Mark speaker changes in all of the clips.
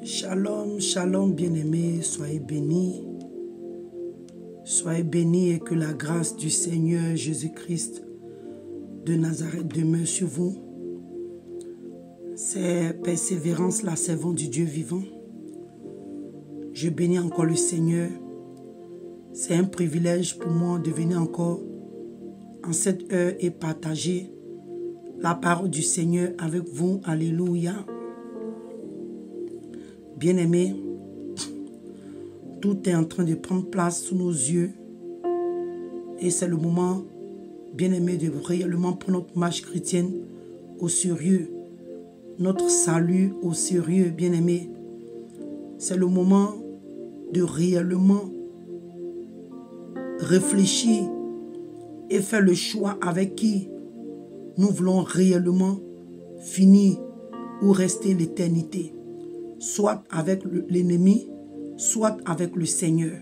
Speaker 1: Shalom, shalom bien-aimés, soyez bénis. Soyez bénis et que la grâce du Seigneur Jésus-Christ de Nazareth demeure sur vous. C'est Persévérance, la servante du Dieu vivant. Je bénis encore le Seigneur. C'est un privilège pour moi de venir encore en cette heure et partager la parole du Seigneur avec vous. Alléluia. Bien-aimés, tout est en train de prendre place sous nos yeux. Et c'est le moment, bien-aimés, de réellement prendre notre marche chrétienne au sérieux. Notre salut au sérieux, bien-aimés. C'est le moment de réellement réfléchir et faire le choix avec qui nous voulons réellement finir ou rester l'éternité. Soit avec l'ennemi, soit avec le Seigneur.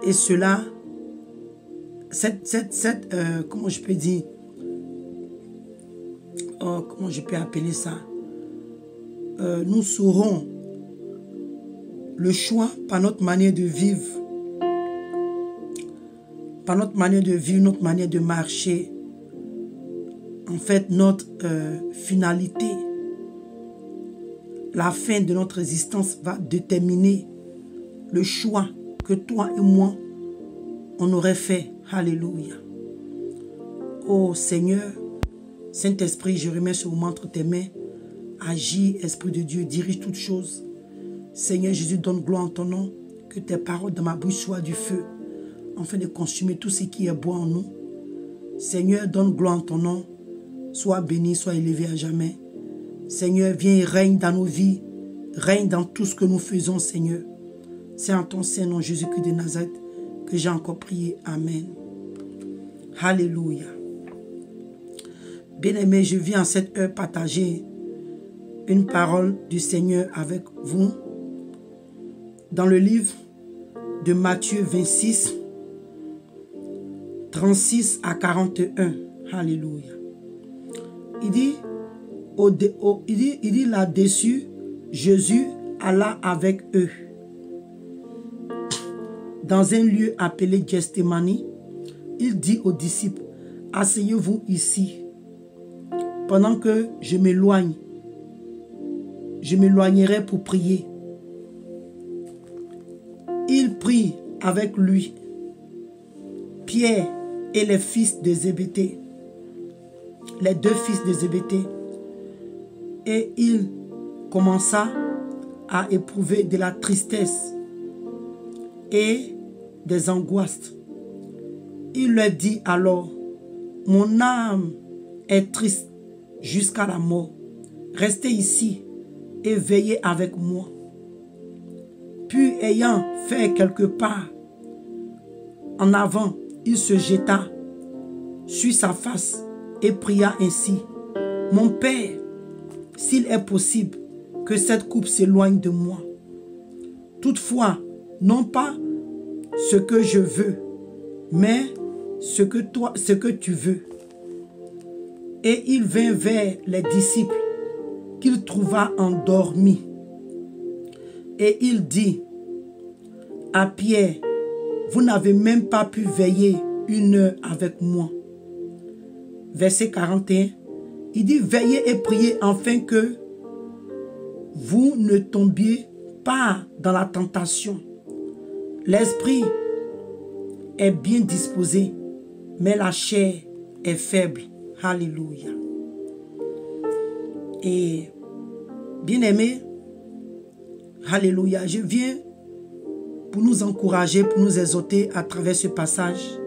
Speaker 1: Et cela, comment je peux dire, comment je peux appeler ça, nous saurons le choix par notre manière de vivre, notre manière de marcher, en fait notre finalité. La fin de notre existence va déterminer le choix que toi et moi, on aurait fait. Alléluia. Oh Seigneur, Saint-Esprit, je remets ce moment entre tes mains. Agis, Esprit de Dieu, dirige toutes choses. Seigneur Jésus, donne gloire en ton nom. Que tes paroles dans ma bouche soient du feu, afin de consumer tout ce qui est bon en nous. Seigneur, donne gloire en ton nom. Sois béni, sois élevé à jamais. Seigneur, viens et règne dans nos vies. Règne dans tout ce que nous faisons, Seigneur. C'est en ton Saint nom, Jésus-Christ de Nazareth, que j'ai encore prié. Amen. Alléluia. Bien-aimés, je viens en cette heure partager une parole du Seigneur avec vous. Dans le livre de Matthieu 26, 36 à 41. Alléluia. Il dit là-dessus, Jésus alla avec eux. Dans un lieu appelé Gethsémani, il dit aux disciples, asseyez-vous ici, pendant que je m'éloignerai pour prier. Il prit avec lui Pierre et les fils de Zébédée, les deux fils de Zébédée, et il commença à éprouver de la tristesse et des angoisses. Il leur dit alors, mon âme est triste jusqu'à la mort. Restez ici et veillez avec moi. Puis ayant fait quelque part en avant, il se jeta sur sa face et pria ainsi, mon Père, s'il est possible que cette coupe s'éloigne de moi. Toutefois, non pas ce que je veux, mais ce que tu veux. Et il vint vers les disciples qu'il trouva endormis. Et il dit à Pierre, vous n'avez même pas pu veiller une heure avec moi. Verset 41, il dit, veillez et priez afin que vous ne tombiez pas dans la tentation. L'esprit est bien disposé, mais la chair est faible. Alléluia. Et bien-aimés, alléluia, je viens pour nous encourager, pour nous exhorter à travers ce passage.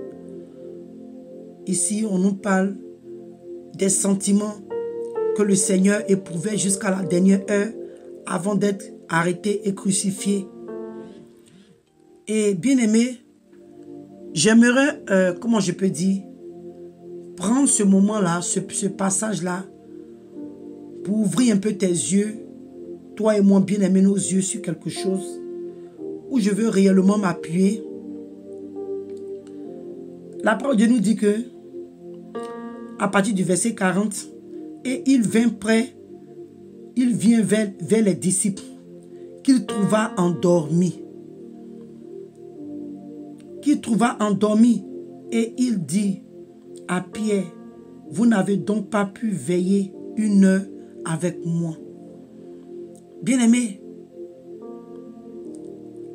Speaker 1: Ici, on nous parle des sentiments que le Seigneur éprouvait jusqu'à la dernière heure avant d'être arrêté et crucifié. Et bien aimé, j'aimerais, comment je peux dire, prendre ce moment-là, ce passage-là, pour ouvrir un peu tes yeux, toi et moi, bien aimé, nos yeux sur quelque chose, où je veux réellement m'appuyer. La parole de Dieu nous dit que, à partir du verset 40, et il vint près il vient vers les disciples qu'il trouva endormis. Et il dit à Pierre, vous n'avez donc pas pu veiller 1 heure avec moi. Bien-aimé,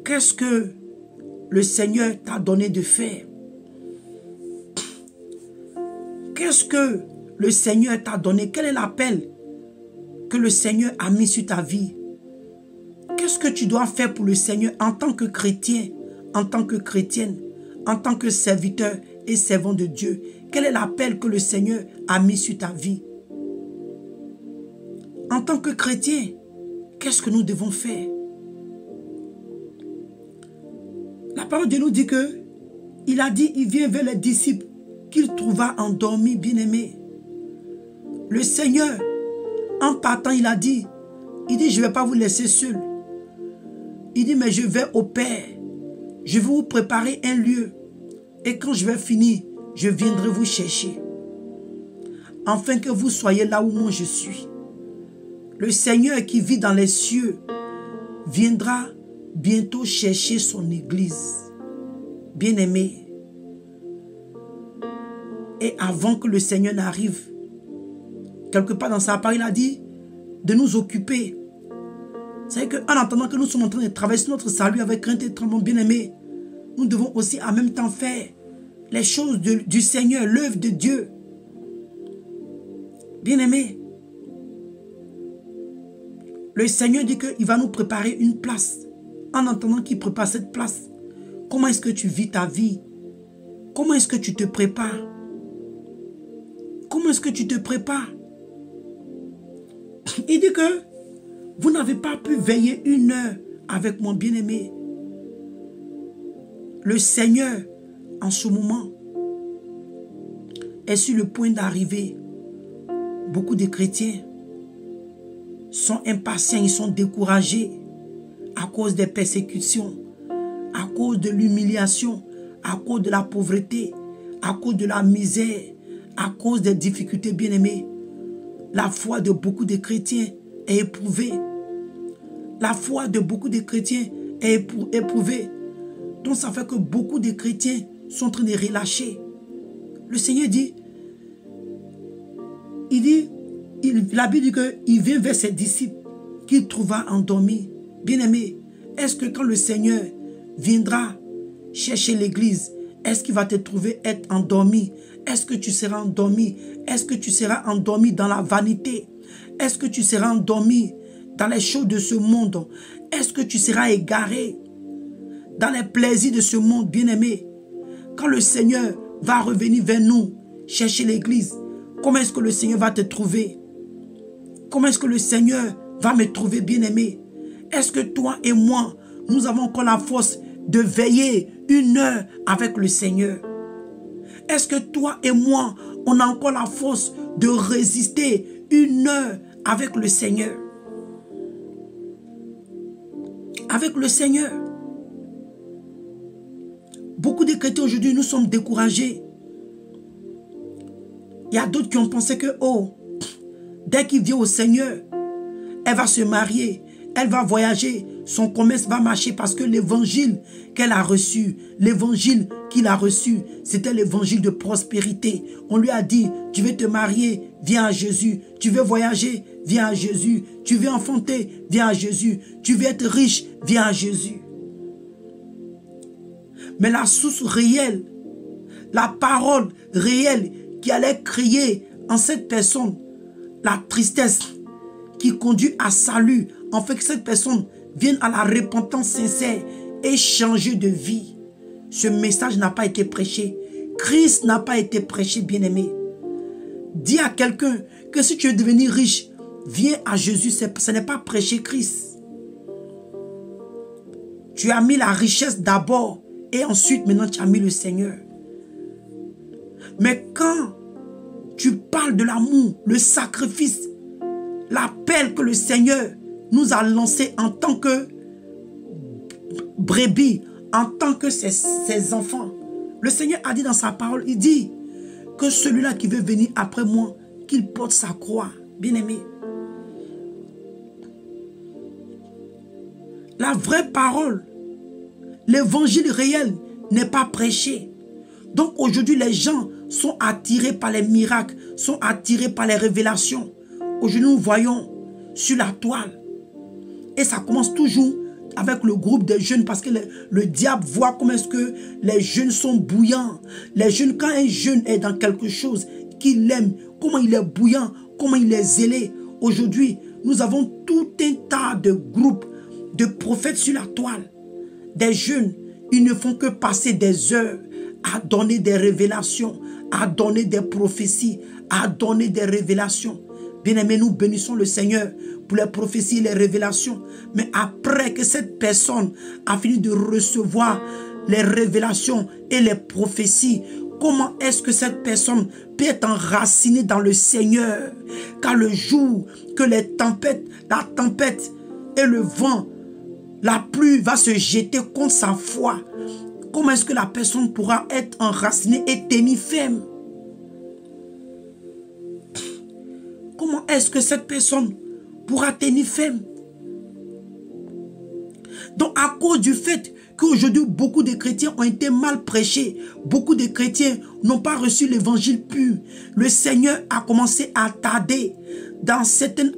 Speaker 1: qu'est-ce que le Seigneur t'a donné de faire? Qu'est-ce que le Seigneur t'a donné? Quel est l'appel que le Seigneur a mis sur ta vie? Qu'est-ce que tu dois faire pour le Seigneur en tant que chrétien, en tant que chrétienne, en tant que serviteur et servant de Dieu? Quel est l'appel que le Seigneur a mis sur ta vie? En tant que chrétien, qu'est-ce que nous devons faire? La parole de Dieu nous dit que il a dit, il vient vers les disciples qu'il trouva endormis, bien-aimés. Le Seigneur, en partant, il dit, je ne vais pas vous laisser seul. Il dit, mais je vais au Père. Je vais vous préparer un lieu. Et quand je vais finir, je viendrai vous chercher. Afin que vous soyez là où moi je suis. Le Seigneur qui vit dans les cieux viendra bientôt chercher son église. Bien-aimé. Et avant que le Seigneur n'arrive, quelque part dans sa parole, il a dit de nous occuper. C'est qu'en attendant que nous sommes en train de traverser notre salut avec crainte et tremblement, bien-aimé, nous devons aussi en même temps faire les choses du Seigneur, l'œuvre de Dieu. Bien-aimé, le Seigneur dit qu'il va nous préparer une place. En attendant qu'il prépare cette place, comment est-ce que tu vis ta vie? Comment est-ce que tu te prépares? Comment est-ce que tu te prépares? Il dit que vous n'avez pas pu veiller 1 heure avec mon bien-aimé. Le Seigneur, en ce moment, est sur le point d'arriver. Beaucoup de chrétiens sont impatients, ils sont découragés à cause des persécutions, à cause de l'humiliation, à cause de la pauvreté, à cause de la misère, à cause des difficultés, bien-aimées. La foi de beaucoup de chrétiens est éprouvée. La foi de beaucoup de chrétiens est éprouvée. Donc ça fait que beaucoup de chrétiens sont en train de relâcher. Le Seigneur dit, la Bible dit qu'il vient vers ses disciples qu'il trouva endormis. Bien-aimé, est-ce que quand le Seigneur viendra chercher l'église, est-ce qu'il va te trouver être endormi? Est-ce que tu seras endormi? Est-ce que tu seras endormi dans la vanité? Est-ce que tu seras endormi dans les choses de ce monde? Est-ce que tu seras égaré dans les plaisirs de ce monde, bien-aimé? Quand le Seigneur va revenir vers nous, chercher l'église, comment est-ce que le Seigneur va te trouver? Comment est-ce que le Seigneur va me trouver, bien-aimé? Est-ce que toi et moi, nous avons encore la force de veiller 1 heure avec le Seigneur? Est-ce que toi et moi, on a encore la force de résister 1 heure avec le Seigneur? Avec le Seigneur. Beaucoup de chrétiens aujourd'hui, nous sommes découragés. Il y a d'autres qui ont pensé que, oh, dès qu'il vient au Seigneur, elle va se marier, elle va voyager, son commerce va marcher parce que l'évangile qu'elle a reçu, l'évangile qu'il a reçu, c'était l'évangile de prospérité. On lui a dit, tu veux te marier, viens à Jésus. Tu veux voyager, viens à Jésus. Tu veux enfanter, viens à Jésus. Tu veux être riche, viens à Jésus. Mais la source réelle, la parole réelle qui allait créer en cette personne la tristesse qui conduit à salut, en fait que cette personne vienne à la repentance sincère et changer de vie. Ce message n'a pas été prêché. Christ n'a pas été prêché, bien-aimé. Dis à quelqu'un que si tu veux devenir riche, viens à Jésus. Ce n'est pas prêcher Christ. Tu as mis la richesse d'abord et ensuite maintenant tu as mis le Seigneur. Mais quand tu parles de l'amour, le sacrifice, l'appel que le Seigneur nous a lancé en tant que brebis, en tant que ses enfants. Le Seigneur a dit dans sa parole, il dit que celui-là qui veut venir après moi, qu'il porte sa croix. Bien-aimé, La vraie parole, l'évangile réel n'est pas prêché. Donc aujourd'hui, les gens sont attirés par les miracles, sont attirés par les révélations. Aujourd'hui, nous voyons sur la toile. Et ça commence toujours avec le groupe des jeunes parce que le diable voit comment est-ce que les jeunes sont bouillants. Les jeunes, quand un jeune est dans quelque chose qu'il aime, comment il est bouillant, comment il est zélé. Aujourd'hui, nous avons tout un tas de groupes de prophètes sur la toile. Des jeunes, ils ne font que passer des heures à donner des révélations, à donner des prophéties, à donner des révélations. Bien-aimés, nous bénissons le Seigneur pour les prophéties et les révélations. Mais après que cette personne a fini de recevoir les révélations et les prophéties, comment est-ce que cette personne peut être enracinée dans le Seigneur? Car le jour que la tempête et le vent, la pluie va se jeter contre sa foi, comment est-ce que la personne pourra être enracinée et tenir ferme? Comment est-ce que cette personne pourra tenir ferme? Donc à cause du fait qu'aujourd'hui beaucoup de chrétiens ont été mal prêchés, beaucoup de chrétiens n'ont pas reçu l'évangile pur, le Seigneur a commencé à tarder dans certains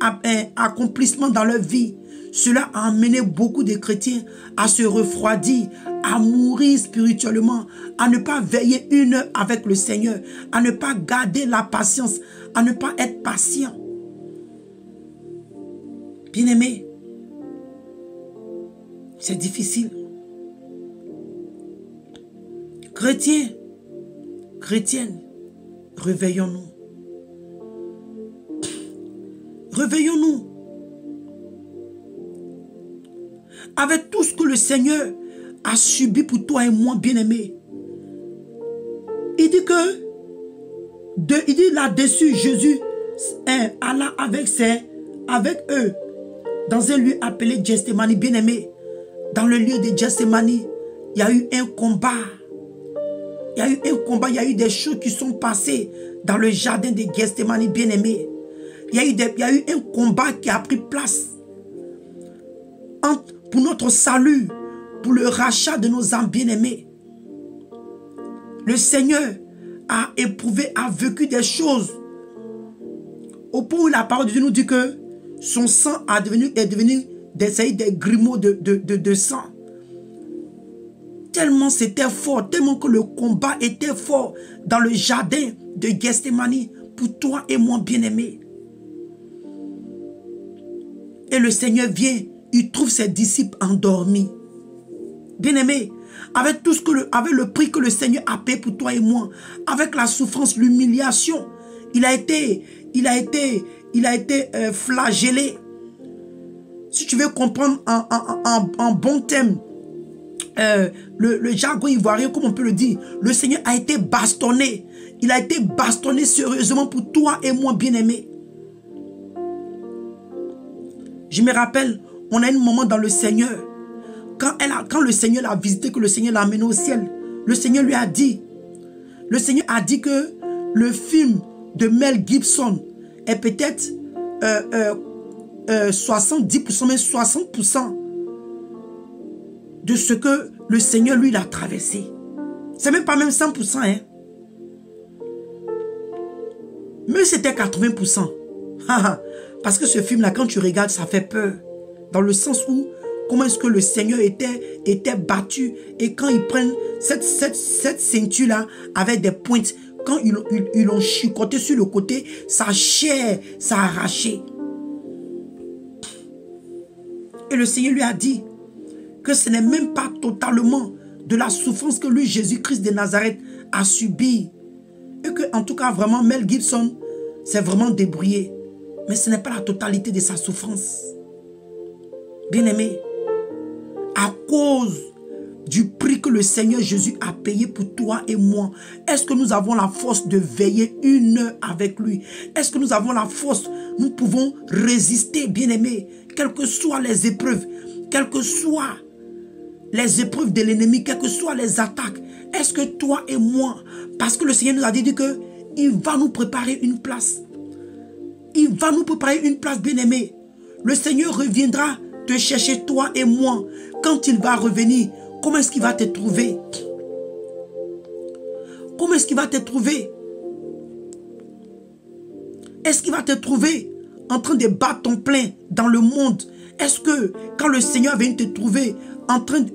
Speaker 1: accomplissements dans leur vie. Cela a amené beaucoup de chrétiens à se refroidir, à mourir spirituellement, à ne pas veiller une heure avec le Seigneur, à ne pas garder la patience, à ne pas être patient. Bien-aimés, c'est difficile. Chrétiens, chrétiennes, réveillons-nous. Réveillons-nous. Avec tout ce que le Seigneur a subi pour toi et moi, bien-aimés. Il dit que, il dit là-dessus, Jésus, Allah avec eux, dans un lieu appelé Gethsémani, bien-aimé. Dans le lieu de Gethsémani, il y a eu un combat. Il y a eu un combat, il y a eu des choses qui sont passées dans le jardin de Gethsémani, bien-aimé. Il y a eu un combat qui a pris place pour notre salut, pour le rachat de nos âmes bien-aimées. Le Seigneur a éprouvé, a vécu des choses au point où la parole de Dieu nous dit que son sang est devenu des grumeaux de sang. Tellement c'était fort, tellement que le combat était fort dans le jardin de Gethsémani pour toi et moi bien-aimés. Et le Seigneur vient, il trouve ses disciples endormis. Bien-aimés, avec tout avec le prix que le Seigneur a payé pour toi et moi, avec la souffrance, l'humiliation, il a été flagellé. Si tu veux comprendre en bon thème, le jargon ivoirien, comme on peut le dire, le Seigneur a été bastonné. Il a été bastonné sérieusement pour toi et moi, bien-aimés. Je me rappelle, on a un moment dans le Seigneur, quand le Seigneur l'a visité, que le Seigneur l'a amené au ciel, le Seigneur lui a dit, que le film de Mel Gibson est peut-être 70%, même 60% de ce que le Seigneur, lui, l'a traversé. C'est même pas même 100%, hein. Mais c'était 80%. Parce que ce film-là, quand tu regardes, ça fait peur. Dans le sens où, comment est-ce que le Seigneur était battu. Et quand ils prennent cette ceinture-là, avec des pointes, quand ils l'ont chicoté sur le côté, sa chair s'est arrachée. Et le Seigneur lui a dit que ce n'est même pas totalement de la souffrance que lui, Jésus-Christ de Nazareth, a subi. Et que, en tout cas, vraiment, Mel Gibson s'est vraiment débrouillé. Mais ce n'est pas la totalité de sa souffrance. Bien-aimé, à cause du prix que le Seigneur Jésus a payé pour toi et moi, est-ce que nous avons la force de veiller une heure avec lui? Est-ce que nous avons la force? Nous pouvons résister, bien-aimé, quelles que soient les épreuves, quelles que soient les épreuves de l'ennemi, quelles que soient les attaques. Est-ce que toi et moi, parce que le Seigneur nous a dit qu'il va nous préparer une place. Il va nous préparer une place, bien-aimé. Le Seigneur reviendra te chercher toi et moi. Quand il va revenir, comment est-ce qu'il va te trouver? Comment est-ce qu'il va te trouver? Est-ce qu'il va te trouver en train de battre ton plein dans le monde? Est-ce que quand le Seigneur vient te trouver,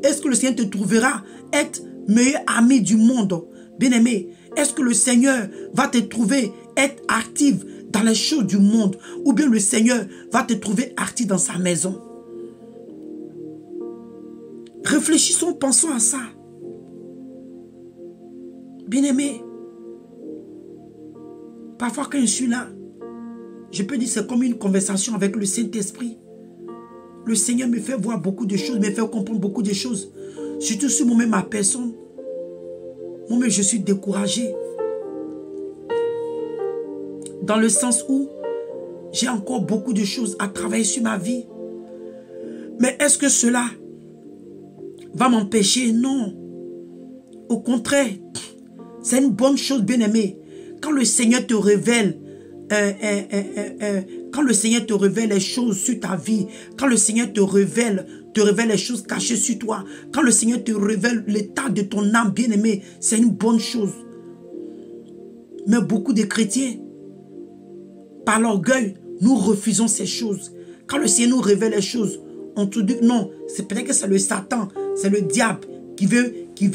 Speaker 1: est-ce que le Seigneur te trouvera être meilleur ami du monde? Bien-aimé, est-ce que le Seigneur va te trouver être actif dans les choses du monde? Ou bien le Seigneur va te trouver actif dans sa maison? Réfléchissons, pensons à ça. Bien-aimé, parfois quand je suis là, je peux dire que c'est comme une conversation avec le Saint-Esprit. Le Seigneur me fait voir beaucoup de choses, me fait comprendre beaucoup de choses. Surtout sur moi-même, ma personne. Moi-même, je suis découragé. Dans le sens où j'ai encore beaucoup de choses à travailler sur ma vie. Mais est-ce que cela va m'empêcher? Non. Au contraire, c'est une bonne chose, bien-aimé. Quand le Seigneur te révèle quand le Seigneur te révèle les choses sur ta vie, quand le Seigneur te révèle les choses cachées sur toi, quand le Seigneur te révèle l'état de ton âme, bien-aimé, c'est une bonne chose. Mais beaucoup de chrétiens, par l'orgueil, nous refusons ces choses. Quand le Seigneur nous révèle les choses, on te dit non, c'est peut-être que c'est le Satan, c'est le diable qui veut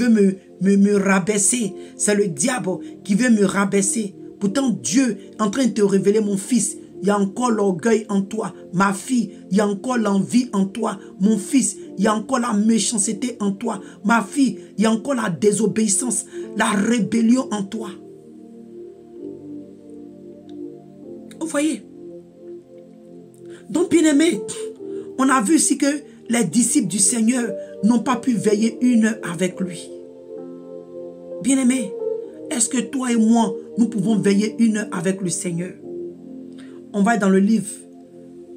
Speaker 1: me rabaisser. C'est le diable qui veut me rabaisser. Pourtant, Dieu est en train de te révéler, mon fils, il y a encore l'orgueil en toi. Ma fille, il y a encore l'envie en toi. Mon fils, il y a encore la méchanceté en toi. Ma fille, il y a encore la désobéissance, la rébellion en toi. Vous voyez? Donc, bien-aimé, on a vu ici que les disciples du Seigneur n'ont pas pu veiller une heure avec lui. Bien-aimé, est-ce que toi et moi, nous pouvons veiller une heure avec le Seigneur? On va dans le livre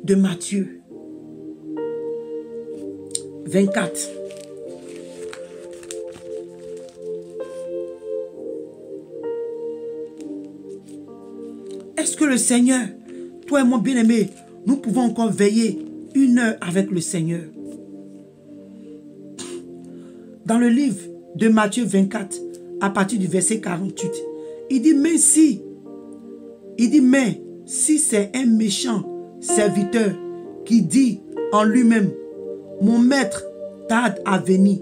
Speaker 1: de Matthieu 24. Est-ce que le Seigneur, toi et moi bien-aimé, nous pouvons encore veiller une heure avec le Seigneur? Dans le livre de Matthieu 24, à partir du verset 48, il dit, mais si c'est un méchant serviteur qui dit en lui-même, mon maître tarde à venir,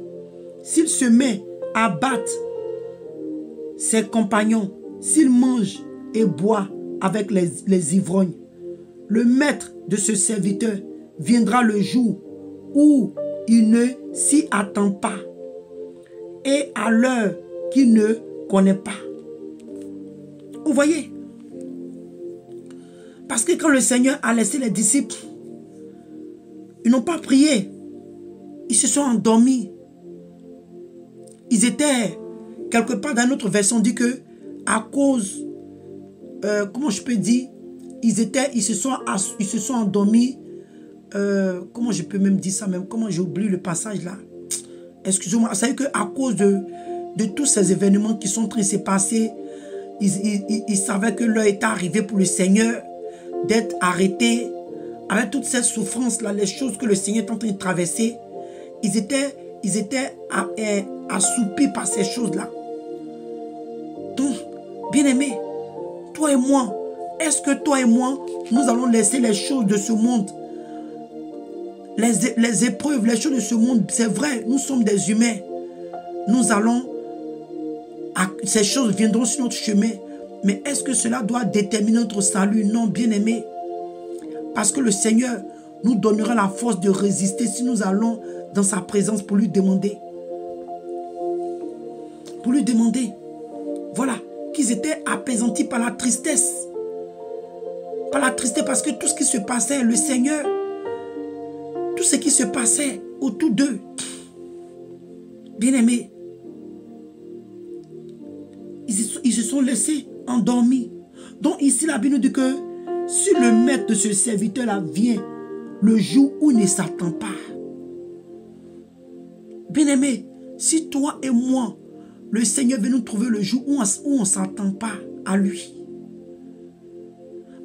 Speaker 1: s'il se met à battre ses compagnons, s'il mange et boit avec les ivrognes, le maître de ce serviteur viendra le jour où il ne s'y attend pas et à l'heure qu'il ne connaît pas. Vous voyez? Parce que quand le Seigneur a laissé les disciples, ils n'ont pas prié. Ils se sont endormis. Ils étaient, quelque part dans notre version, dit que à cause, comment je peux dire, ils se sont endormis. Comment je peux même dire ça même? Comment j'ai oublié le passage là? Excusez-moi. Ça veut dire qu'à cause de tous ces événements qui sont en train de se passer, ils savaient que l'heure était arrivée pour le Seigneur d'être arrêté. Avec toute cette souffrance-là, les choses que le Seigneur est en train de traverser, ils étaient assoupis par ces choses-là. Donc, bien-aimé, toi et moi, est-ce que toi et moi, nous allons laisser les choses de ce monde, les épreuves, les choses de ce monde, c'est vrai, nous sommes des humains. Ces choses viendront sur notre chemin. Mais est-ce que cela doit déterminer notre salut? Non, bien-aimé. Parce que le Seigneur nous donnera la force de résister si nous allons dans sa présence pour lui demander. Pour lui demander. Voilà. Qu'ils étaient apaisantis par la tristesse. Par la tristesse, parce que tout ce qui se passait, le Seigneur, tout ce qui se passait autour d'eux, bien-aimés, ils se sont laissés endormis. Donc ici, la Bible nous dit que si le maître de ce serviteur-là vient le jour où il ne s'attend pas, bien-aimé, si toi et moi, le Seigneur vient nous trouver le jour où on ne s'attend pas à lui.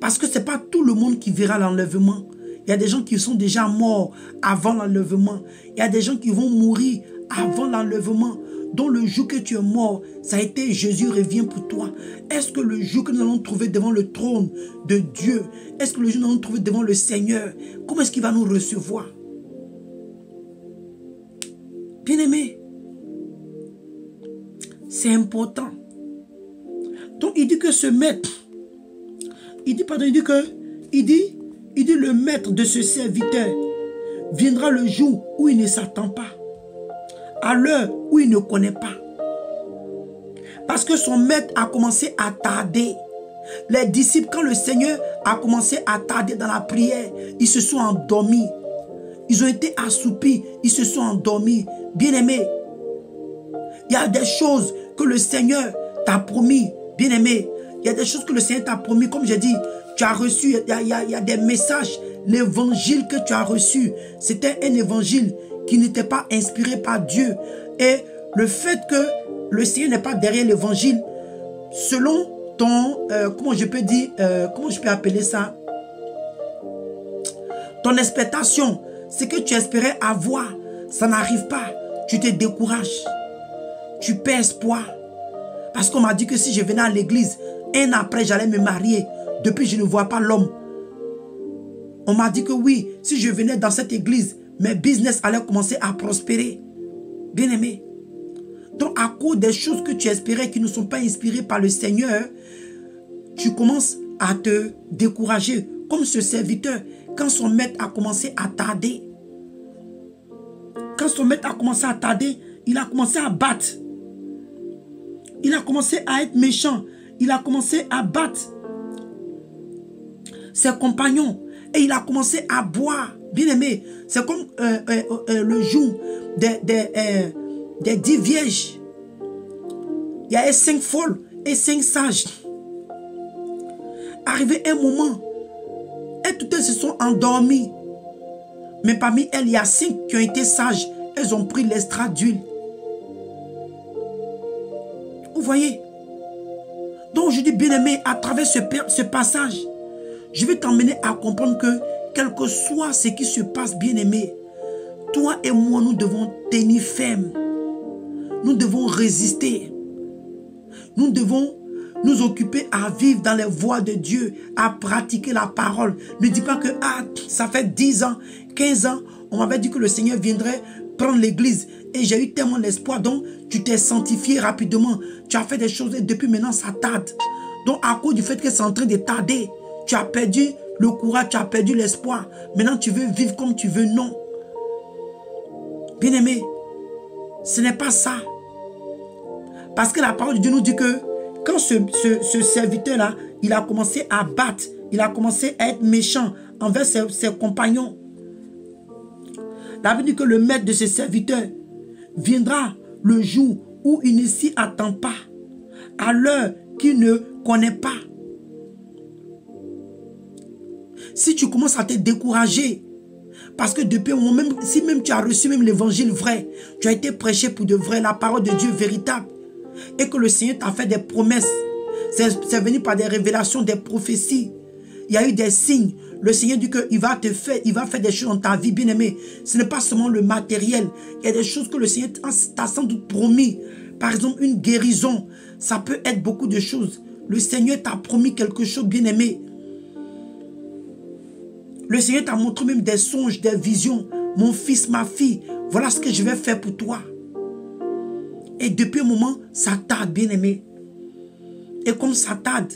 Speaker 1: Parce que ce n'est pas tout le monde qui verra l'enlèvement. Il y a des gens qui sont déjà morts avant l'enlèvement. Il y a des gens qui vont mourir avant l'enlèvement. Donc le jour que tu es mort, ça a été Jésus revient pour toi. Est-ce que le jour que nous allons trouver devant le trône de Dieu, est-ce que le jour que nous allons trouver devant le Seigneur, comment est-ce qu'il va nous recevoir? Bien-aimé, c'est important. Donc il dit que ce maître, il dit le maître de ce serviteur viendra le jour où il ne s'attend pas, à l'heure où il ne connaît pas. Parce que son maître a commencé à tarder. Les disciples, quand le Seigneur a commencé à tarder dans la prière, ils se sont endormis. Ils ont été assoupis, ils se sont endormis. Bien-aimé, il y a des choses que le Seigneur t'a promis. Bien-aimé, il y a des choses que le Seigneur t'a promis. Comme j'ai dit, tu as reçu, il y a des messages. L'évangile que tu as reçu, c'était un évangile qui n'était pas inspiré par Dieu. Et le fait que le Seigneur n'est pas derrière l'évangile, selon ton, comment je peux dire, comment je peux appeler ça? Ton expectation, ce que tu espérais avoir, ça n'arrive pas. Tu te décourages. Tu perds espoir. Parce qu'on m'a dit que si je venais à l'église, un an après, j'allais me marier. Depuis, je ne vois pas l'homme. On m'a dit que oui, si je venais dans cette église, mes business allaient commencer à prospérer. Bien-aimé. Donc, à cause des choses que tu espérais qui ne sont pas inspirées par le Seigneur, tu commences à te décourager. Comme ce serviteur, quand son maître a commencé à tarder. Quand son maître a commencé à tarder, il a commencé à battre. Il a commencé à être méchant. Il a commencé à battre ses compagnons. Et il a commencé à boire. Bien aimé, c'est comme le jour des 10 vierges. Il y a 5 folles et 5 sages. Arrivé un moment, et toutes elles se sont endormies. Mais parmi elles, il y a 5 qui ont été sages. Elles ont pris l'extrait d'huile. Vous voyez? Donc je dis, bien aimé, à travers ce passage, je vais t'emmener à comprendre que quel que soit ce qui se passe, bien aimé, toi et moi, nous devons tenir ferme. Nous devons résister. Nous devons nous occuper à vivre dans les voies de Dieu, à pratiquer la parole. Ne dis pas que ça fait 10 ans, 15 ans, on m'avait dit que le Seigneur viendrait prendre l'église. Et j'ai eu tellement d'espoir. Donc, tu t'es sanctifié rapidement. Tu as fait des choses et depuis maintenant, ça tarde. Donc, à cause du fait que c'est en train de tarder, tu as perdu le courage, tu as perdu l'espoir. Maintenant, tu veux vivre comme tu veux. Non. Bien-aimé, ce n'est pas ça. Parce que la parole de Dieu nous dit que quand ce serviteur-là, il a commencé à battre, il a commencé à être méchant envers ses compagnons. La Bible dit que le maître de ce serviteur viendra le jour où il ne s'y attend pas, à l'heure qu'il ne connaît pas. Si tu commences à te décourager, parce que depuis un moment, même si tu as reçu même l'évangile vrai, tu as été prêché pour de vrai, la parole de Dieu véritable, et que le Seigneur t'a fait des promesses, c'est venu par des révélations, des prophéties, il y a eu des signes. Le Seigneur dit qu'il va faire des choses dans ta vie, bien-aimé. Ce n'est pas seulement le matériel. Il y a des choses que le Seigneur t'a sans doute promis. Par exemple, une guérison. Ça peut être beaucoup de choses. Le Seigneur t'a promis quelque chose, bien-aimé. Le Seigneur t'a montré même des songes, des visions. Mon fils, ma fille, voilà ce que je vais faire pour toi. Et depuis un moment, ça tarde, bien-aimé. Et comme ça tarde,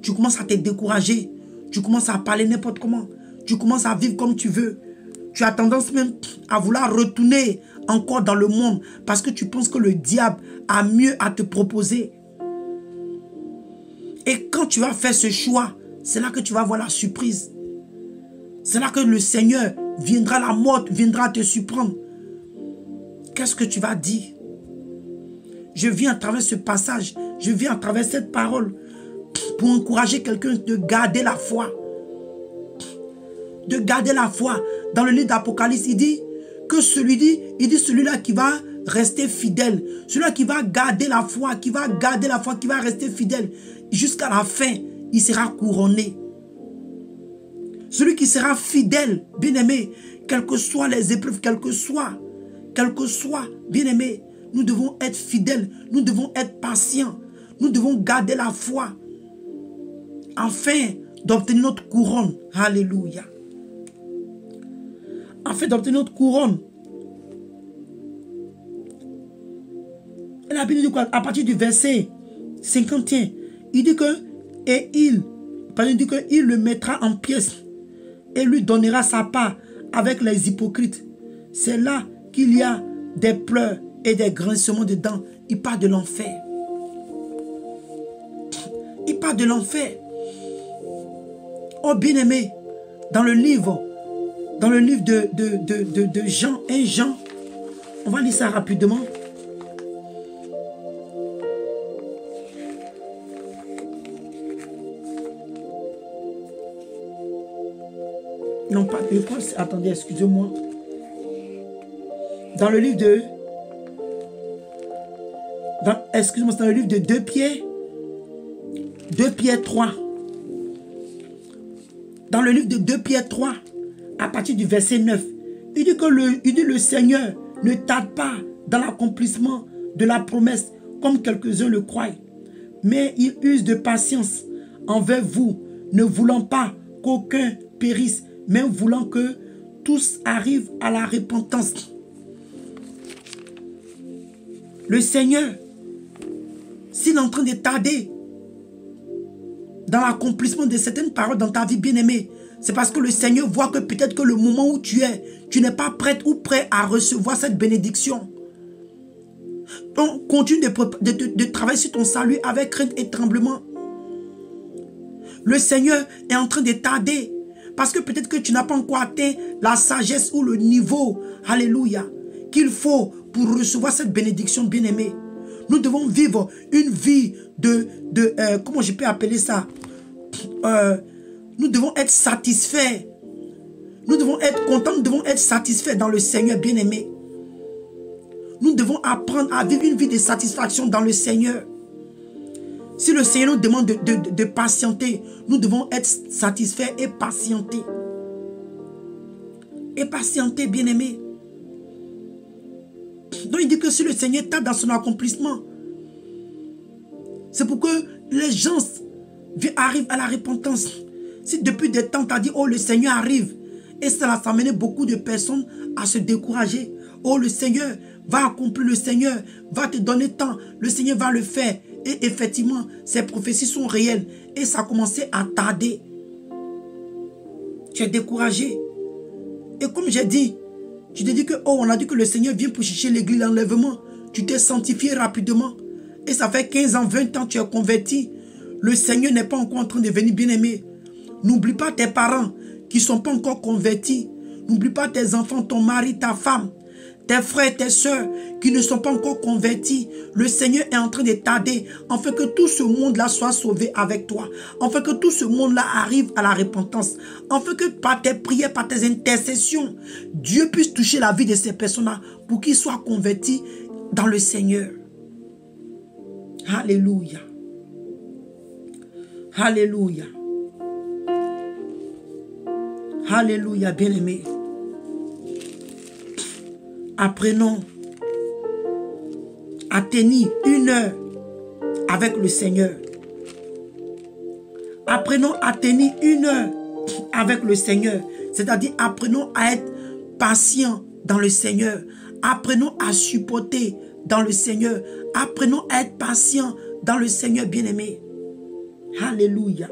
Speaker 1: tu commences à te décourager. Tu commences à parler n'importe comment. Tu commences à vivre comme tu veux. Tu as tendance même à vouloir retourner encore dans le monde parce que tu penses que le diable a mieux à te proposer. Et quand tu vas faire ce choix, c'est là que tu vas avoir la surprise. C'est là que le Seigneur viendra, la mort viendra te surprendre. Qu'est-ce que tu vas dire? Je viens à travers ce passage, je viens à travers cette parole pour encourager quelqu'un de garder la foi. De garder la foi. Dans le livre d'Apocalypse, il dit que celui-là qui va rester fidèle, celui-là qui va garder la foi, qui va rester fidèle jusqu'à la fin, il sera couronné. Celui qui sera fidèle, bien-aimé, quelles que soient les épreuves, quelles que soient, bien-aimé, nous devons être fidèles, nous devons être patients, nous devons garder la foi afin d'obtenir notre couronne. Alléluia. Afin d'obtenir notre couronne. La Bible dit quoi? À partir du verset 51, il dit que il dit qu'il le mettra en pièces et lui donnera sa part avec les hypocrites. C'est là qu'il y a des pleurs et des grincements de dents. Il parle de l'enfer. Il parle de l'enfer. Oh bien-aimé, dans le livre de Jean, 1 Jean, on va lire ça rapidement. Non, pas de quoi. Attendez, excusez-moi. Dans le livre de... Excusez-moi, c'est dans le livre de 2 Pierre 3. Dans le livre de 2 Pierre 3, à partir du verset 9, il dit que le Seigneur ne tarde pas dans l'accomplissement de la promesse, comme quelques-uns le croient. Mais il use de patience envers vous, ne voulant pas qu'aucun périsse, mais voulant que tous arrivent à la repentance. Le Seigneur, s'il est en train de tarder dans l'accomplissement de certaines paroles dans ta vie bien-aimée, c'est parce que le Seigneur voit que peut-être que le moment où tu n'es pas prête ou prêt à recevoir cette bénédiction. Donc, continue de travailler sur ton salut avec crainte et tremblement. Le Seigneur est en train de tarder parce que peut-être que tu n'as pas encore atteint la sagesse ou le niveau, alléluia, qu'il faut pour recevoir cette bénédiction bien-aimée. Nous devons vivre une vie comment je peux appeler ça? Nous devons être satisfaits. Nous devons être contents, nous devons être satisfaits dans le Seigneur bien-aimé. Nous devons apprendre à vivre une vie de satisfaction dans le Seigneur. Si le Seigneur nous demande de patienter, nous devons être satisfaits et patienter. Et patienter, bien-aimé. Donc il dit que si le Seigneur tarde dans son accomplissement, c'est pour que les gens arrivent à la repentance. Si depuis des temps tu as dit, oh le Seigneur arrive, et ça a amené beaucoup de personnes à se décourager. Oh le Seigneur va accomplir, le Seigneur va te donner tant, le Seigneur va le faire. Et effectivement, ces prophéties sont réelles. Et ça a commencé à tarder. Tu es découragé. Et comme j'ai dit, tu te dis que, oh, on a dit que le Seigneur vient pour chercher l'église d'enlèvement. Tu t'es sanctifié rapidement. Et ça fait 15 ans, 20 ans, tu es converti. Le Seigneur n'est pas encore en train de venir bien-aimé. N'oublie pas tes parents qui ne sont pas encore convertis. N'oublie pas tes enfants, ton mari, ta femme. Tes frères, tes soeurs qui ne sont pas encore convertis, le Seigneur est en train de tarder afin que tout ce monde-là soit sauvé avec toi. Afin que tout ce monde-là arrive à la repentance. Afin que par tes prières, par tes intercessions, Dieu puisse toucher la vie de ces personnes-là pour qu'ils soient convertis dans le Seigneur. Alléluia. Alléluia. Alléluia, bien-aimé. Apprenons à tenir 1 heure avec le Seigneur. Apprenons à tenir 1 heure avec le Seigneur. C'est-à-dire, apprenons à être patients dans le Seigneur. Apprenons à supporter dans le Seigneur. Apprenons à être patients dans le Seigneur bien-aimé. Alléluia.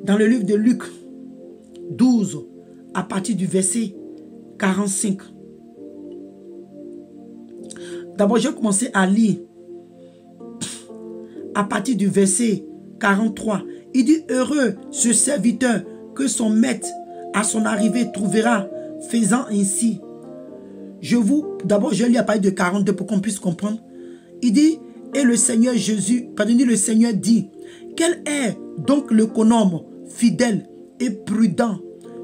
Speaker 1: Dans le livre de Luc 12, à partir du verset 45. D'abord, je vais commencer à lire à partir du verset 43. Il dit, heureux ce serviteur que son maître à son arrivée trouvera faisant ainsi. D'abord, je lis à partir de 42 pour qu'on puisse comprendre. Il dit, et le Seigneur le Seigneur dit, quel est donc l'économe fidèle et prudent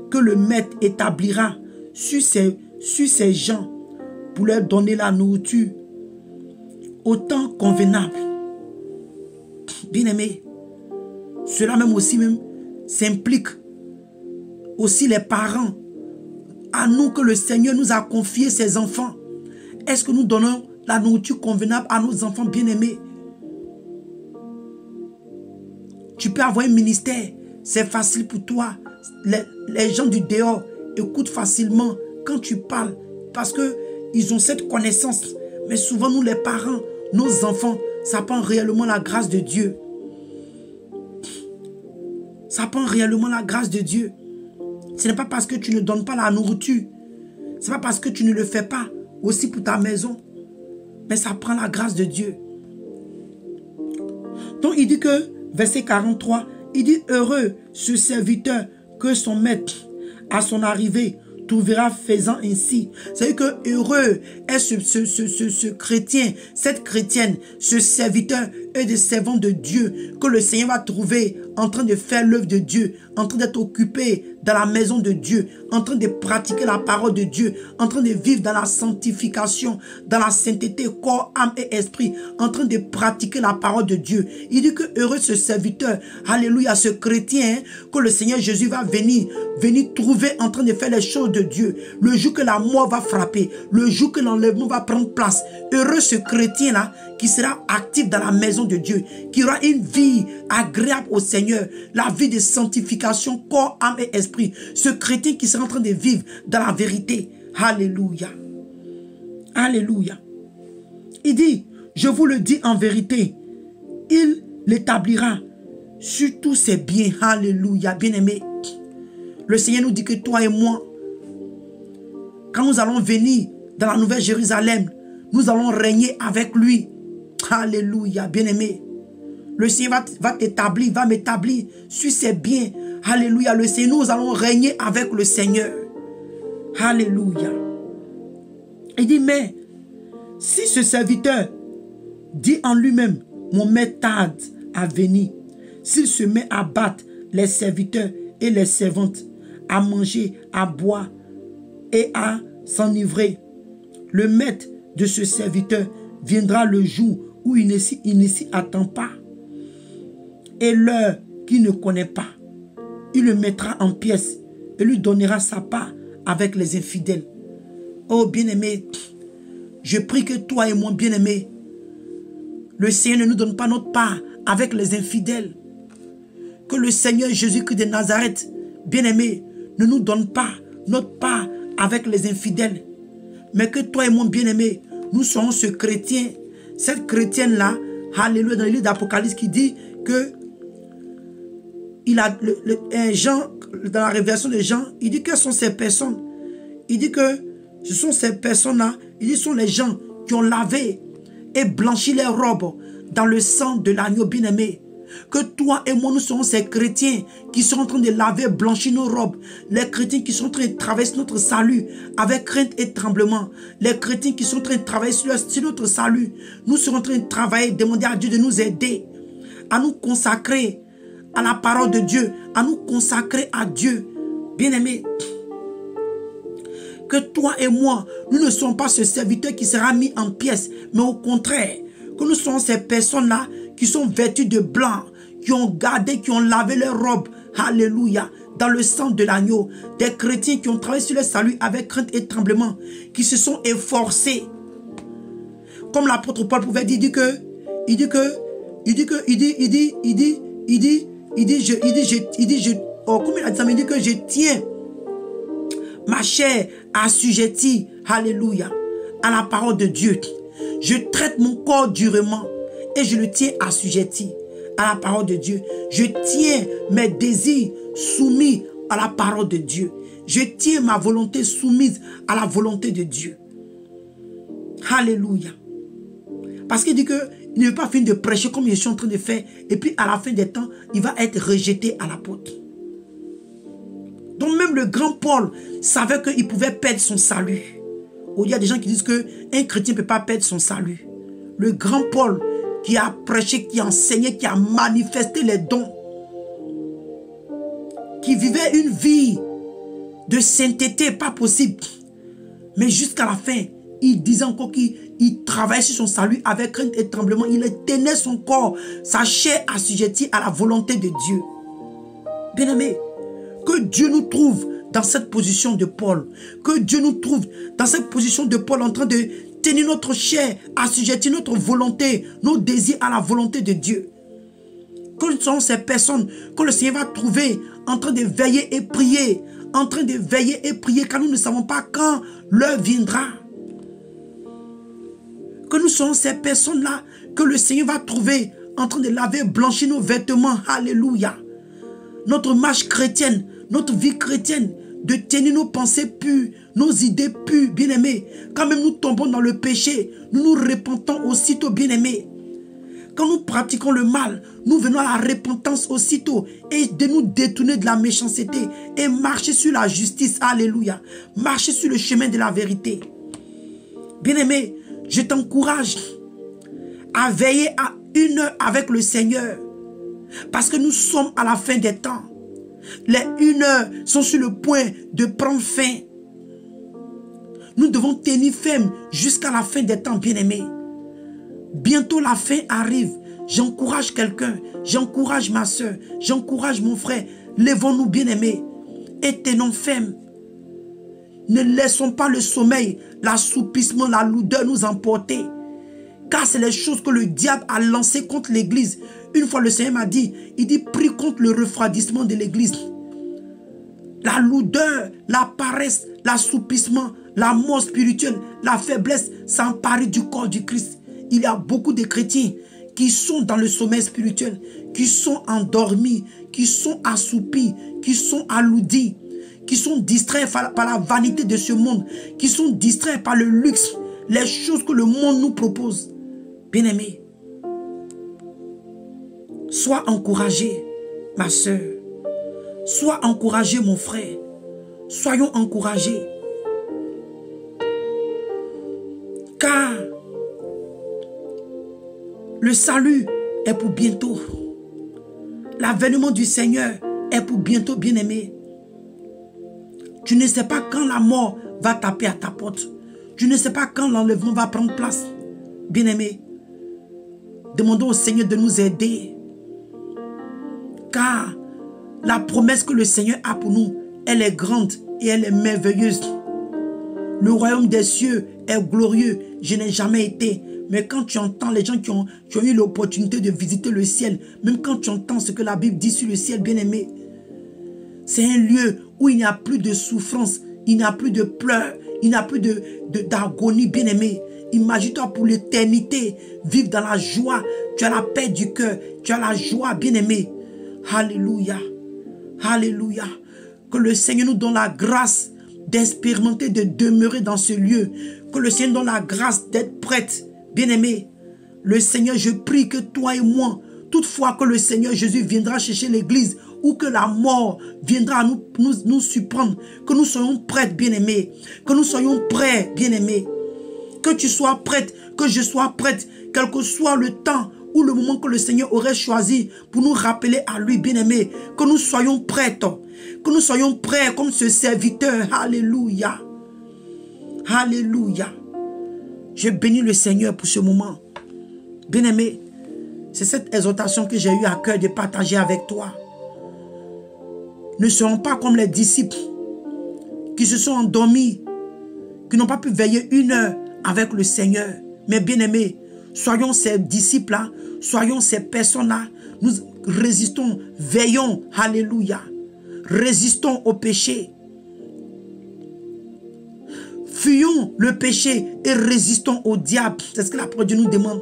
Speaker 1: que le maître établira sur ses gens pour leur donner la nourriture au temps convenable. Bien-aimé, Cela même aussi même s'implique aussi les parents. À nous que le Seigneur nous a confié ses enfants. Est-ce que nous donnons la nourriture convenable à nos enfants bien-aimés? Tu peux avoir un ministère, c'est facile pour toi. Les gens du dehors écoutent facilement quand tu parles parce qu'ils ont cette connaissance. Mais souvent, nous les parents, nos enfants, ça prend réellement la grâce de Dieu. Ça prend réellement la grâce de Dieu. Ce n'est pas parce que tu ne donnes pas la nourriture. Ce n'est pas parce que tu ne le fais pas aussi pour ta maison. Mais ça prend la grâce de Dieu. Donc il dit que, verset 43, il dit heureux ce serviteur que son maître à son arrivée trouvera faisant ainsi. C'est-à-dire que heureux est ce chrétien, cette chrétienne, ce serviteur et des servants de Dieu que le Seigneur va trouver en train de faire l'œuvre de Dieu, en train d'être occupé dans la maison de Dieu, en train de pratiquer la parole de Dieu, en train de vivre dans la sanctification, dans la sainteté, corps, âme et esprit, en train de pratiquer la parole de Dieu. Il dit que heureux ce serviteur, alléluia, ce chrétien, que le Seigneur Jésus va venir trouver en train de faire les choses de Dieu. Le jour que la mort va frapper, le jour que l'enlèvement va prendre place, heureux ce chrétien-là qui sera actif dans la maison de Dieu, qui aura une vie agréable au Seigneur, la vie de sanctification, corps, âme et esprit. Ce chrétien qui sera en train de vivre dans la vérité. Alléluia. Alléluia. Il dit, je vous le dis en vérité, il l'établira sur tous ses biens. Alléluia. Bien-aimé, le Seigneur nous dit que toi et moi, quand nous allons venir dans la Nouvelle Jérusalem, nous allons régner avec lui. Alléluia, bien-aimé. Le Seigneur va t'établir, va m'établir sur ses biens. Alléluia, le Seigneur, nous allons régner avec le Seigneur. Alléluia. Il dit, mais si ce serviteur dit en lui-même, mon maître tarde à venir, s'il se met à battre les serviteurs et les servantes, à manger, à boire et à s'enivrer, le maître de ce serviteur viendra le jour où il ne s'y attend pas et l'heure qu'il ne connaît pas. Il le mettra en pièces et lui donnera sa part avec les infidèles. Oh bien-aimé, je prie que toi et moi, bien-aimé, le Seigneur ne nous donne pas notre part avec les infidèles. Que le Seigneur Jésus-Christ de Nazareth, bien-aimé, ne nous donne pas notre part avec les infidèles. Mais que toi et moi, bien-aimé, nous serons ce chrétien, cette chrétienne-là, alléluia, dans le livre d'Apocalypse qui dit que il a Jean, dans la révélation de Jean, il dit que sont ces personnes. Il dit que ce sont ces personnes-là, il dit ce sont les gens qui ont lavé et blanchi leurs robes dans le sang de l'agneau bien-aimé. Que toi et moi, nous serons ces chrétiens qui sont en train de laver, blanchir nos robes. Les chrétiens qui sont en train de traverser notre salut avec crainte et tremblement. Les chrétiens qui sont en train de travailler sur notre salut. Nous serons en train de travailler, demander à Dieu de nous aider, à nous consacrer à la parole de Dieu, à nous consacrer à Dieu. Bien-aimés, que toi et moi, nous ne sommes pas ce serviteur qui sera mis en pièces, mais au contraire, que nous sommes ces personnes-là qui sont vêtues de blanc, qui ont gardé, qui ont lavé leurs robes, alléluia, dans le sang de l'agneau. Des chrétiens qui ont travaillé sur le salut avec crainte et tremblement, qui se sont efforcés. Comme l'apôtre Paul pouvait dire, il dit que je tiens ma chair assujettie, alléluia, à la parole de Dieu. Je traite mon corps durement et je le tiens assujetti à la parole de Dieu. Je tiens mes désirs soumis à la parole de Dieu. Je tiens ma volonté soumise à la volonté de Dieu. Alléluia. Parce qu'il dit qu'il ne veut pas finir de prêcher comme je suis en train de faire. Et puis à la fin des temps, il va être rejeté à la porte. Donc même le grand Paul savait qu'il pouvait perdre son salut. Il y a des gens qui disent qu'un chrétien ne peut pas perdre son salut. Le grand Paul qui a prêché, qui a enseigné, qui a manifesté les dons, qui vivait une vie de sainteté, pas possible. Mais jusqu'à la fin, il disait encore qu'il travaillait sur son salut avec crainte et tremblement. Il tenait son corps, sa chair assujettie à la volonté de Dieu. Bien-aimé, que Dieu nous trouve dans cette position de Paul. Que Dieu nous trouve dans cette position de Paul en train de tenir notre chair, assujettir notre volonté, nos désirs à la volonté de Dieu. Que nous sommes ces personnes que le Seigneur va trouver en train de veiller et prier. En train de veiller et prier car nous ne savons pas quand l'heure viendra. Que nous sommes ces personnes-là que le Seigneur va trouver en train de laver, blanchir nos vêtements. Alléluia. Notre marche chrétienne, notre vie chrétienne, de tenir nos pensées pures, nos idées pures, bien-aimés. Quand même nous tombons dans le péché, nous nous repentons aussitôt, bien-aimés. Quand nous pratiquons le mal, nous venons à la repentance aussitôt et de nous détourner de la méchanceté et marcher sur la justice. Alléluia. Marcher sur le chemin de la vérité. Bien-aimé, je t'encourage à veiller à une heure avec le Seigneur. Parce que nous sommes à la fin des temps. Les 1 heure sont sur le point de prendre fin. Nous devons tenir ferme jusqu'à la fin des temps, bien-aimés. Bientôt la fin arrive. J'encourage quelqu'un, j'encourage ma soeur, j'encourage mon frère. Lèvons-nous, bien-aimés, et tenons ferme. Ne laissons pas le sommeil, l'assoupissement, la lourdeur nous emporter. Car c'est les choses que le diable a lancées contre l'église. Une fois le Seigneur m'a dit, il dit, prie contre le refroidissement de l'église. La lourdeur, la paresse, l'assoupissement, la mort spirituelle, la faiblesse s'emparer du corps du Christ. Il y a beaucoup de chrétiens qui sont dans le sommeil spirituel, qui sont endormis, qui sont assoupis, qui sont alourdis, qui sont distraits par la vanité de ce monde, qui sont distraits par le luxe, les choses que le monde nous propose. Bien-aimé, sois encouragé, ma soeur. Sois encouragé, mon frère. Soyons encouragés. Car le salut est pour bientôt. L'avènement du Seigneur est pour bientôt, bien-aimé. Tu ne sais pas quand la mort va taper à ta porte. Tu ne sais pas quand l'enlèvement va prendre place. Bien-aimé, demandons au Seigneur de nous aider. Car la promesse que le Seigneur a pour nous, elle est grande et elle est merveilleuse. Le royaume des cieux est glorieux. Je n'ai jamais été. Mais quand tu entends les gens qui ont eu l'opportunité de visiter le ciel, même quand tu entends ce que la Bible dit sur le ciel, bien-aimé, c'est un lieu où il n'y a plus de souffrance, il n'y a plus de pleurs, il n'y a plus d'agonie, bien-aimé. Imagine-toi pour l'éternité, vivre dans la joie. Tu as la paix du cœur, tu as la joie, bien-aimé. Alléluia. Alléluia. Que le Seigneur nous donne la grâce d'expérimenter, de demeurer dans ce lieu. Que le Seigneur nous donne la grâce d'être prête. Bien-aimé, le Seigneur, je prie que toi et moi, toutefois que le Seigneur Jésus viendra chercher l'église ou que la mort viendra nous surprendre, que nous soyons prêtes, bien-aimés. Que nous soyons prêts, bien-aimés. Que tu sois prête, que je sois prête, quel que soit le temps ou le moment que le Seigneur aurait choisi pour nous rappeler à lui, bien-aimé. Que nous soyons prêtes. Que nous soyons prêts comme ce serviteur. Alléluia. Alléluia. Je bénis le Seigneur pour ce moment. Bien-aimé, c'est cette exhortation que j'ai eu à cœur de partager avec toi. Ne serons pas comme les disciples qui se sont endormis, qui n'ont pas pu veiller 1 heure avec le Seigneur. Mais bien-aimé, soyons ces disciples-là, soyons ces personnes-là. Nous résistons, veillons. Alléluia. Résistons au péché. Fuyons le péché et résistons au diable. C'est ce que la parole de Dieu nous demande.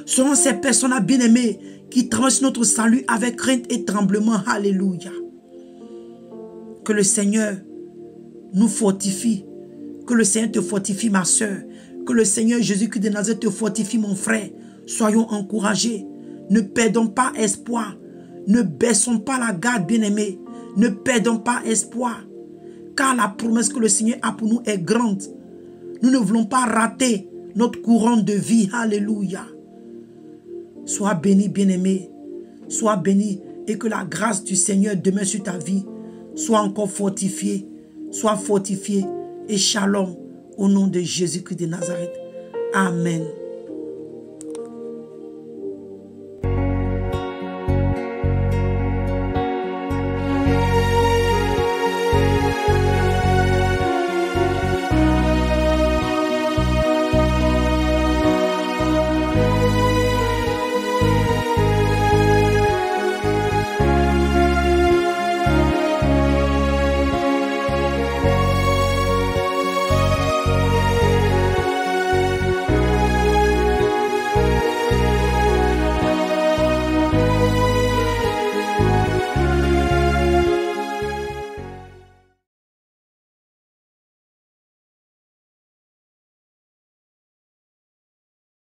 Speaker 1: Soyons ces personnes-là bien-aimées qui traversent notre salut avec crainte et tremblement. Alléluia. Que le Seigneur nous fortifie. Que le Seigneur te fortifie, ma soeur. Que le Seigneur Jésus-Christ de Nazareth te fortifie, mon frère. Soyons encouragés. Ne perdons pas espoir. Ne baissons pas la garde, bien-aimés. Ne perdons pas espoir. Car la promesse que le Seigneur a pour nous est grande. Nous ne voulons pas rater notre couronne de vie. Alléluia. Sois béni, bien-aimé. Sois béni et que la grâce du Seigneur demeure sur ta vie. Sois encore fortifié. Sois fortifié et shalom au nom de Jésus-Christ de Nazareth. Amen.